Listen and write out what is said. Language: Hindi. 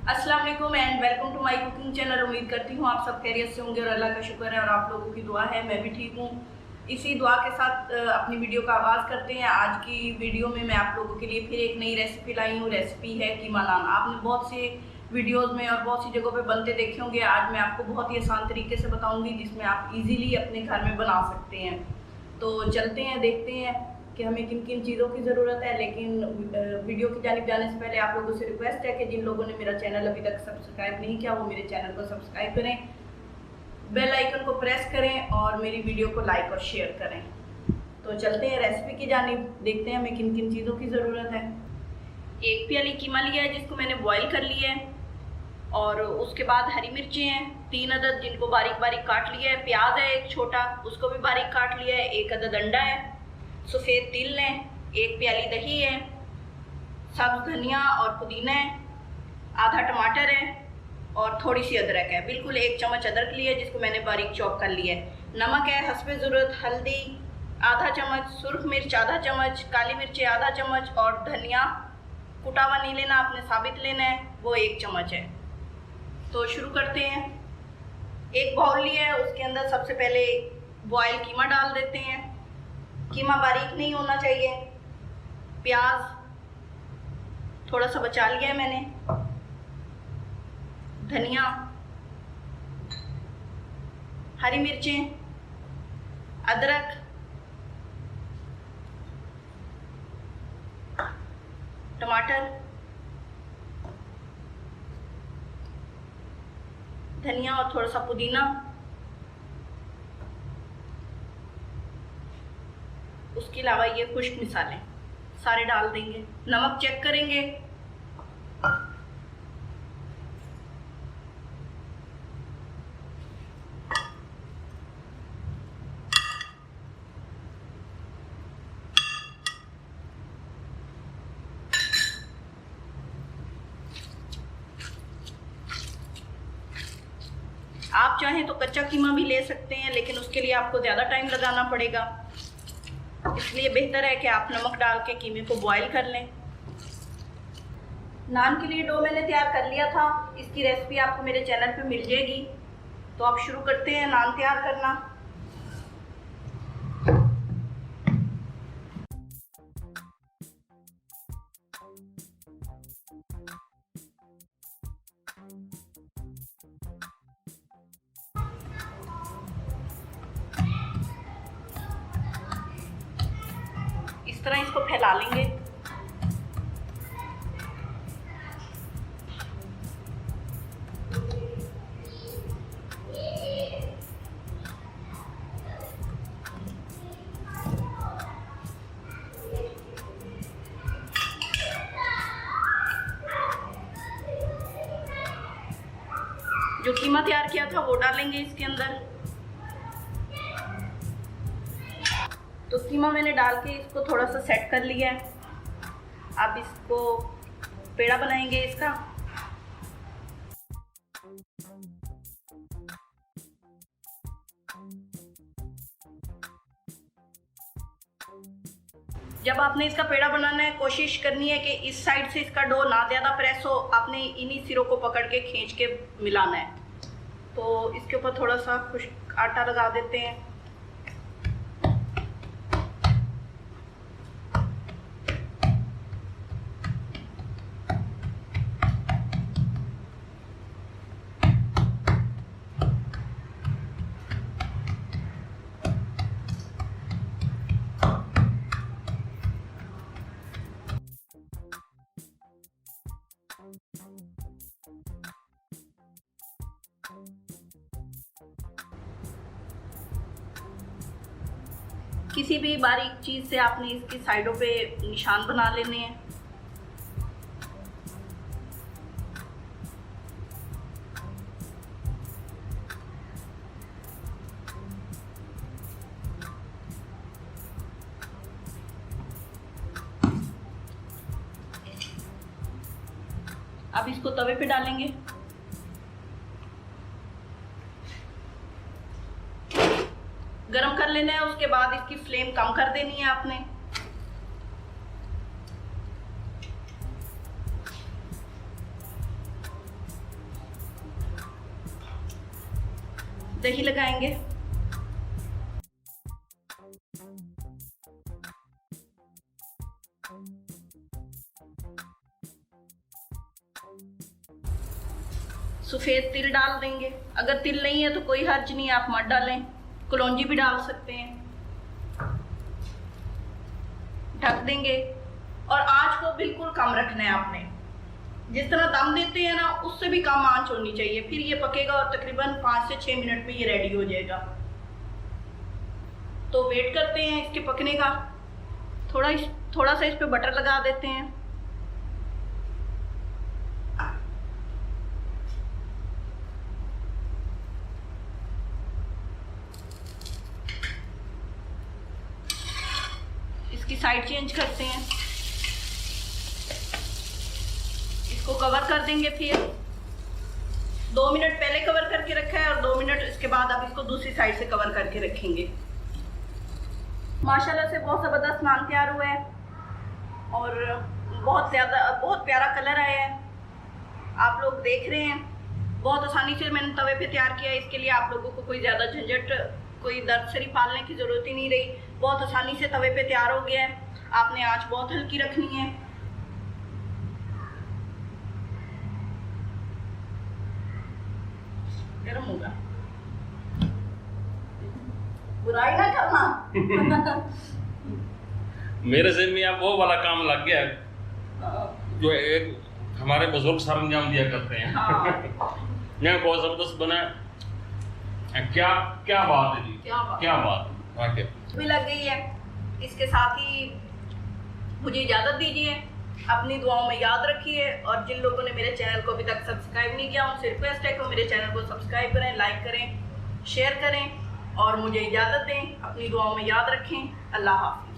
अस्सलाम वालेकुम and welcome to my cooking channel. उम्मीद करती हूँ आप सब खैरियत से होंगे और अल्लाह का शुक्र है और आप लोगों की दुआ है, मैं भी ठीक हूँ। इसी दुआ के साथ अपनी वीडियो का आगाज़ करते हैं। आज की वीडियो में मैं आप लोगों के लिए फिर एक नई रेसिपी लाई हूँ। रेसिपी है कीमा नान। आपने बहुत से वीडियोज़ में और बहुत सी जगहों पर बनते देखे होंगे। आज मैं आपको बहुत ही आसान तरीके से बताऊँगी जिसमें आप ईज़िली अपने घर में बना सकते हैं। तो चलते हैं, देखते हैं कि हमें किन किन चीज़ों की ज़रूरत है। लेकिन वीडियो की जानिब जाने से पहले आप लोगों से रिक्वेस्ट है कि जिन लोगों ने मेरा चैनल अभी तक सब्सक्राइब नहीं किया वो मेरे चैनल को सब्सक्राइब करें, बेल आइकन को प्रेस करें और मेरी वीडियो को लाइक और शेयर करें। तो चलते हैं रेसिपी की जानिब, देखते हैं हमें किन किन चीज़ों की ज़रूरत है। एक प्याली कीमा लिया है जिसको मैंने बॉयल कर लिया है, और उसके बाद हरी मिर्चें हैं 3 अदद जिनको बारीक बारीक काट लिया है। प्याज है एक छोटा, उसको भी बारीक काट लिया है। 1 अदद अंडा है। सफ़ेद तिल है। 1 प्याली दही है। सब्ज़ धनिया और पुदीना है। आधा टमाटर है और थोड़ी सी अदरक है। बिल्कुल 1 चम्मच अदरक लिया है जिसको मैंने बारीक चॉप कर लिया है। नमक है हस्बे ज़रूरत। हल्दी आधा चम्मच। सुरख मिर्च आधा चम्मच। काली मिर्चें आधा चम्मच और धनिया कुटा हुआ नहीं लेना, आपने साबित लेना है, वो 1 चम्मच है। तो शुरू करते हैं। एक बाउल लिया है, उसके अंदर सबसे पहले बॉयल कीमा डाल देते हैं। कीमा बारीक नहीं होना चाहिए। प्याज थोड़ा सा बचा लिया है मैंने। धनिया, हरी मिर्चें, अदरक, टमाटर, धनिया और थोड़ा सा पुदीना। उसके अलावा ये खुश्क मसाले सारे डाल देंगे। नमक चेक करेंगे। आप चाहें तो कच्चा कीमा भी ले सकते हैं, लेकिन उसके लिए आपको ज़्यादा टाइम लगाना पड़ेगा, इसलिए बेहतर है कि आप नमक डाल के कीमे को बॉईल कर लें। नान के लिए डो मैंने तैयार कर लिया था। इसकी रेसिपी आपको मेरे चैनल पे मिल जाएगी। तो आप शुरू करते हैं नान तैयार करना। इस तरह इसको फैला लेंगे। जो कीमा तैयार किया था वो डालेंगे इसके अंदर। तो कीमा मैंने डाल के इसको थोड़ा सा सेट कर लिया है। अब इसको पेड़ा बनाएंगे इसका। जब आपने इसका पेड़ा बनाना है, कोशिश करनी है कि इस साइड से इसका डो ना ज़्यादा प्रेस हो। आपने इन्हीं सिरों को पकड़ के खींच के मिलाना है। तो इसके ऊपर थोड़ा सा खुश्क आटा लगा देते हैं। किसी भी बारीक चीज़ से आपने इसकी साइडों पे निशान बना लेने हैं। अब इसको तवे पे डालेंगे। गरम कर लेना है। उसके बाद इसकी फ्लेम कम कर देनी है आपने। दही लगाएंगे। सफ़ेद तिल डाल देंगे। अगर तिल नहीं है तो कोई हर्ज नहीं है, आप मत डालें, कलौंजी भी डाल सकते हैं। ढक देंगे और आंच को बिल्कुल कम रखना है आपने। जिस तरह दम देते हैं ना, उससे भी कम आंच होनी चाहिए, फिर ये पकेगा और तकरीबन 5 से 6 मिनट में ये रेडी हो जाएगा। तो वेट करते हैं इसके पकने का। थोड़ा सा इस पे बटर लगा देते हैं। इसकी साइड चेंज करते हैं। इसको कवर कर देंगे। फिर 2 मिनट पहले कवर करके रखा है और 2 मिनट इसके बाद अब इसको दूसरी साइड से कवर करके रखेंगे। माशाल्लाह से बहुत ज़बरदस्त नान तैयार हुआ है और बहुत प्यारा कलर आया है। आप लोग देख रहे हैं, बहुत आसानी से मैंने तवे पे तैयार किया है। इसके लिए आप लोगों को कोई ज़्यादा झंझट, कोई दर्द से पालने की ज़रूरत ही नहीं रही। बहुत आसानी से तवे पे तैयार हो गया है। आपने आंच बहुत हल्की रखनी है। गर्म होगा, बुराई ना करना। मेरे ज़हन में अब वो वाला काम लग गया है जो एक हमारे बुजुर्ग सरंजाम दिया करते हैं। यहाँ बहुत ज़बरदस्त बना है। क्या क्या बात है जी, क्या बात है, भी लग गई है। इसके साथ ही मुझे इजाज़त दीजिए। अपनी दुआओं में याद रखिए और जिन लोगों ने मेरे चैनल को अभी तक सब्सक्राइब नहीं किया, उनसे रिक्वेस्ट है कि मेरे चैनल को सब्सक्राइब करें, लाइक करें, शेयर करें और मुझे इजाज़त दें। अपनी दुआओं में याद रखें। अल्लाह हाफ़िज़।